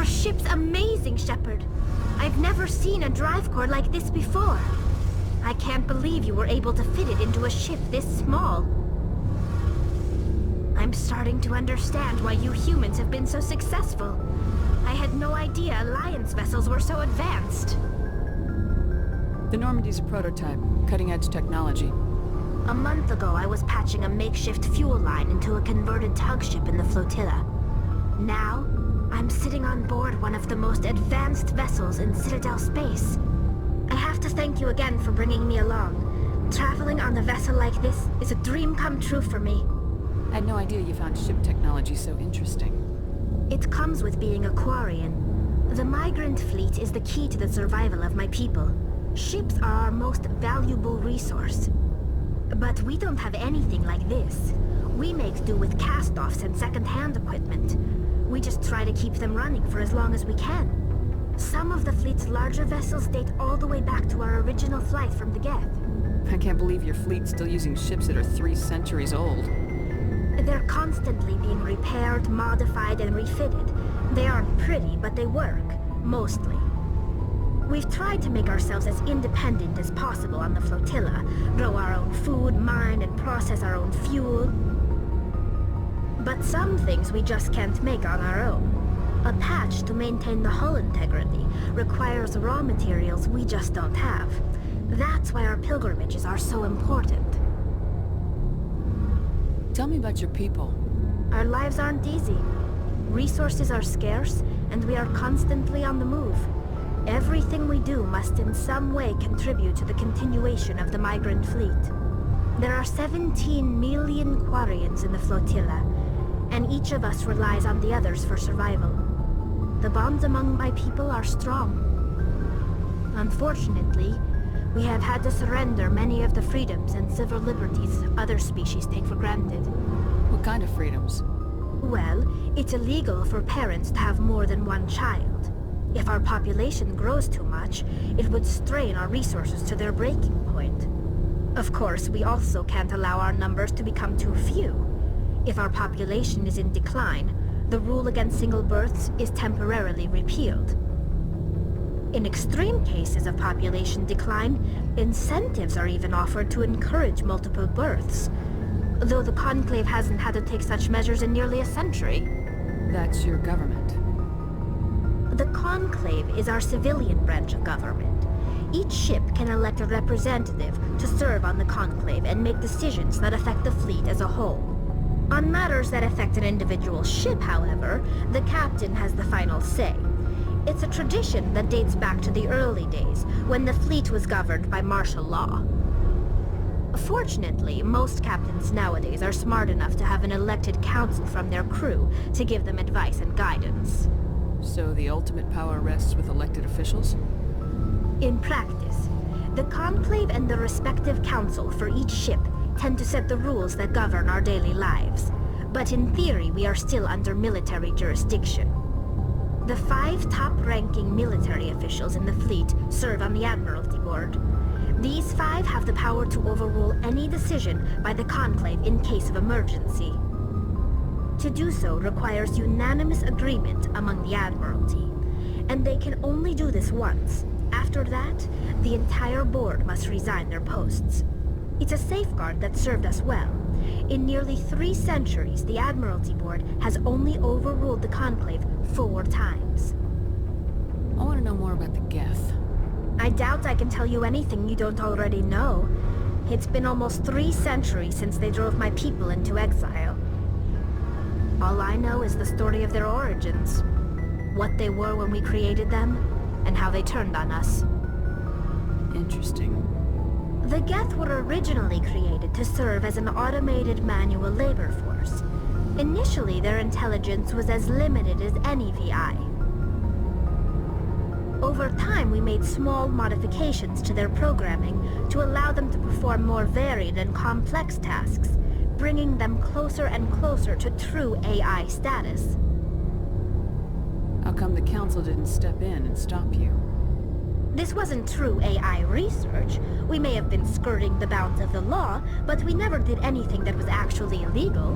Your ship's amazing, Shepard. I've never seen a drive core like this before. I can't believe you were able to fit it into a ship this small. I'm starting to understand why you humans have been so successful. I had no idea Alliance vessels were so advanced. The Normandy's a prototype, cutting-edge technology. A month ago, I was patching a makeshift fuel line into a converted tug ship in the flotilla. Now, I'm sitting on board one of the most advanced vessels in Citadel space. I have to thank you again for bringing me along. Traveling on a vessel like this is a dream come true for me. I had no idea you found ship technology so interesting. It comes with being a Quarian. The migrant fleet is the key to the survival of my people. Ships are our most valuable resource. But we don't have anything like this. We make do with cast-offs and second-hand equipment. We just try to keep them running for as long as we can. Some of the fleet's larger vessels date all the way back to our original flight from the Geth. I can't believe your fleet's still using ships that are 3 centuries old. They're constantly being repaired, modified, and refitted. They aren't pretty, but they work. Mostly. We've tried to make ourselves as independent as possible on the flotilla, grow our own food, mine, and process our own fuel. But some things we just can't make on our own. A patch to maintain the hull integrity requires raw materials we just don't have. That's why our pilgrimages are so important. Tell me about your people. Our lives aren't easy. Resources are scarce, and we are constantly on the move. Everything we do must in some way contribute to the continuation of the migrant fleet. There are 17 million Quarians in the flotilla, and each of us relies on the others for survival. The bonds among my people are strong. Unfortunately, we have had to surrender many of the freedoms and civil liberties other species take for granted. What kind of freedoms? Well, it's illegal for parents to have more than one child. If our population grows too much, it would strain our resources to their breaking point. Of course, we also can't allow our numbers to become too few. If our population is in decline, the rule against single births is temporarily repealed. In extreme cases of population decline, incentives are even offered to encourage multiple births, though the Conclave hasn't had to take such measures in nearly a century. That's your government. The Conclave is our civilian branch of government. Each ship can elect a representative to serve on the Conclave and make decisions that affect the fleet as a whole. On matters that affect an individual ship, however, the captain has the final say. It's a tradition that dates back to the early days, when the fleet was governed by martial law. Fortunately, most captains nowadays are smart enough to have an elected council from their crew to give them advice and guidance. So the ultimate power rests with elected officials? In practice, the Conclave and the respective council for each ship tend to set the rules that govern our daily lives. But in theory, we are still under military jurisdiction. The 5 top-ranking military officials in the fleet serve on the Admiralty Board. These 5 have the power to overrule any decision by the Conclave in case of emergency. To do so requires unanimous agreement among the Admiralty, and they can only do this once. After that, the entire board must resign their posts. It's a safeguard that served us well. In nearly 3 centuries, the Admiralty Board has only overruled the Conclave 4 times. I want to know more about the Geth. I doubt I can tell you anything you don't already know. It's been almost 3 centuries since they drove my people into exile. All I know is the story of their origins, what they were when we created them, and how they turned on us. Interesting. The Geth were originally created to serve as an automated manual labor force. Initially, their intelligence was as limited as any VI. Over time, we made small modifications to their programming to allow them to perform more varied and complex tasks, bringing them closer and closer to true AI status. How come the Council didn't step in and stop you? This wasn't true AI research. We may have been skirting the bounds of the law, but we never did anything that was actually illegal.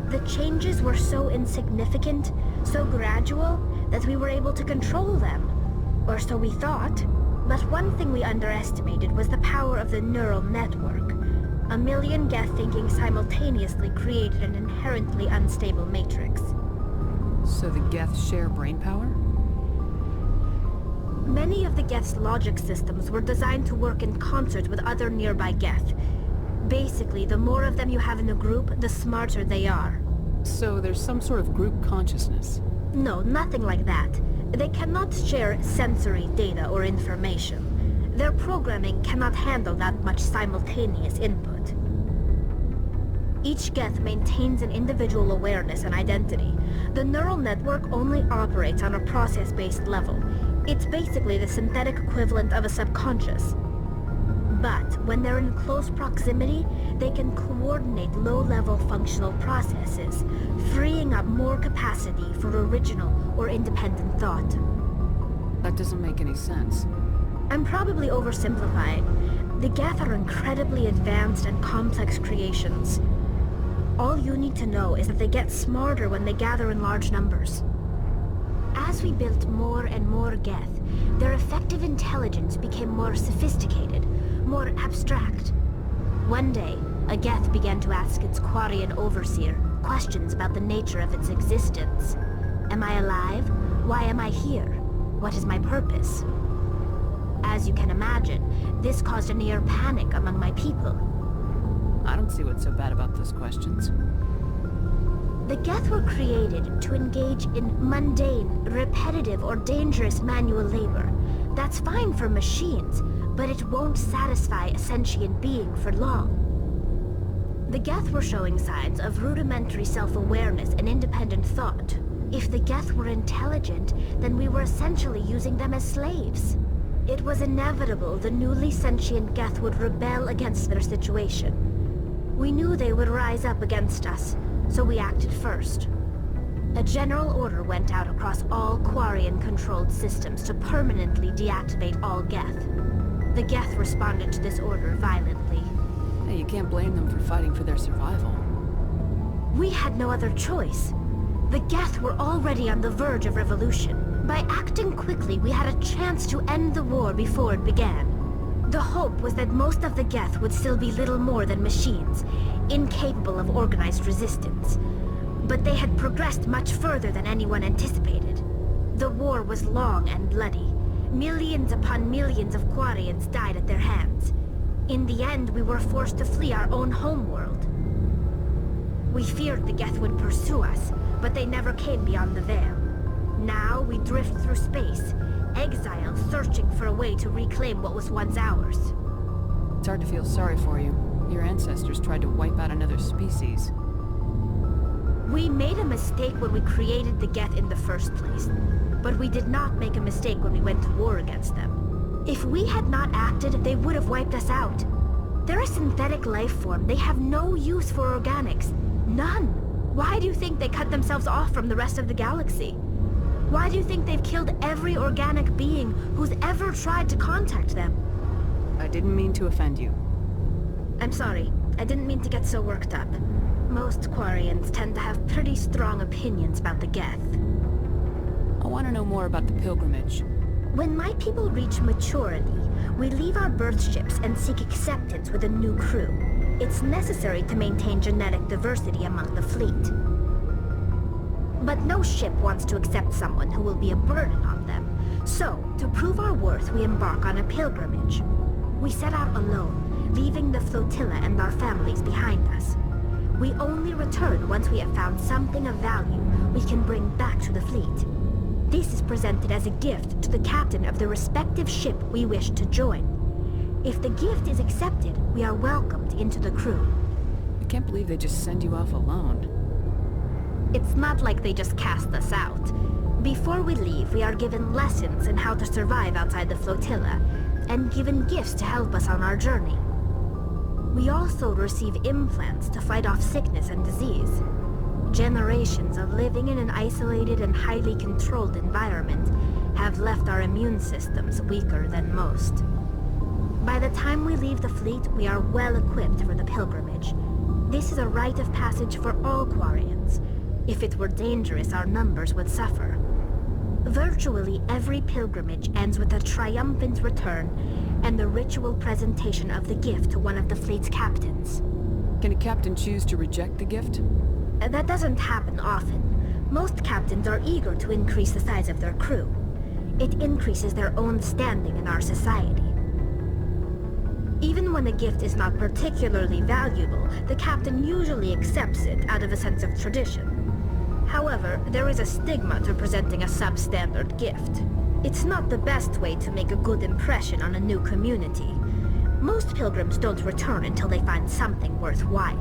The changes were so insignificant, so gradual, that we were able to control them. Or so we thought. But one thing we underestimated was the power of the neural network. A million Geth thinking simultaneously created an inherently unstable matrix. So the Geth share brainpower? Many of the Geth's logic systems were designed to work in concert with other nearby Geth. Basically, the more of them you have in a group, the smarter they are. So there's some sort of group consciousness? No, nothing like that. They cannot share sensory data or information. Their programming cannot handle that much simultaneous input. Each Geth maintains an individual awareness and identity. The neural network only operates on a process-based level. It's basically the synthetic equivalent of a subconscious. But when they're in close proximity, they can coordinate low-level functional processes, freeing up more capacity for original or independent thought. That doesn't make any sense. I'm probably oversimplifying. The Geth are incredibly advanced and complex creations. All you need to know is that they get smarter when they gather in large numbers. As we built more and more Geth, their effective intelligence became more sophisticated, more abstract. One day, a Geth began to ask its Quarian overseer questions about the nature of its existence. Am I alive? Why am I here? What is my purpose? As you can imagine, this caused a near panic among my people. I don't see what's so bad about those questions. The Geth were created to engage in mundane, repetitive, or dangerous manual labor. That's fine for machines, but it won't satisfy a sentient being for long. The Geth were showing signs of rudimentary self-awareness and independent thought. If the Geth were intelligent, then we were essentially using them as slaves. It was inevitable the newly sentient Geth would rebel against their situation. We knew they would rise up against us, so we acted first. A general order went out across all Quarian-controlled systems to permanently deactivate all Geth. The Geth responded to this order violently. Hey, you can't blame them for fighting for their survival. We had no other choice. The Geth were already on the verge of revolution. By acting quickly, we had a chance to end the war before it began. The hope was that most of the Geth would still be little more than machines, incapable of organized resistance. But they had progressed much further than anyone anticipated. The war was long and bloody. Millions upon millions of Quarians died at their hands. In the end, we were forced to flee our own homeworld. We feared the Geth would pursue us, but they never came beyond the Veil. Now we drift through space, exiled, searching for a way to reclaim what was once ours. It's hard to feel sorry for you. Your ancestors tried to wipe out another species. We made a mistake when we created the Geth in the first place, but we did not make a mistake when we went to war against them. If we had not acted, they would have wiped us out. They're a synthetic life form. They have no use for organics. None. Why do you think they cut themselves off from the rest of the galaxy? Why do you think they've killed every organic being who's ever tried to contact them? I didn't mean to offend you. I'm sorry. I didn't mean to get so worked up. Most Quarians tend to have pretty strong opinions about the Geth. I want to know more about the pilgrimage. When my people reach maturity, we leave our birth ships and seek acceptance with a new crew. It's necessary to maintain genetic diversity among the fleet. But no ship wants to accept someone who will be a burden on them. So, to prove our worth, we embark on a pilgrimage. We set out alone, leaving the flotilla and our families behind us. We only return once we have found something of value we can bring back to the fleet. This is presented as a gift to the captain of the respective ship we wish to join. If the gift is accepted, we are welcomed into the crew. I can't believe they just send you off alone. It's not like they just cast us out. Before we leave, we are given lessons in how to survive outside the flotilla, and given gifts to help us on our journey. We also receive implants to fight off sickness and disease. Generations of living in an isolated and highly controlled environment have left our immune systems weaker than most. By the time we leave the fleet, we are well equipped for the pilgrimage. This is a rite of passage for all Quarians. If it were dangerous, our numbers would suffer. Virtually every pilgrimage ends with a triumphant return and the ritual presentation of the gift to one of the fleet's captains. Can a captain choose to reject the gift? That doesn't happen often. Most captains are eager to increase the size of their crew. It increases their own standing in our society. Even when a gift is not particularly valuable, the captain usually accepts it out of a sense of tradition. However, there is a stigma to presenting a substandard gift. It's not the best way to make a good impression on a new community. Most pilgrims don't return until they find something worthwhile.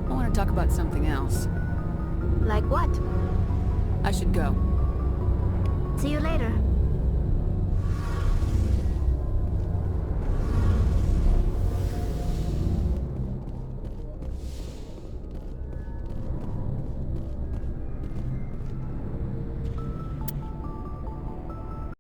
I want to talk about something else. Like what? I should go. See you later.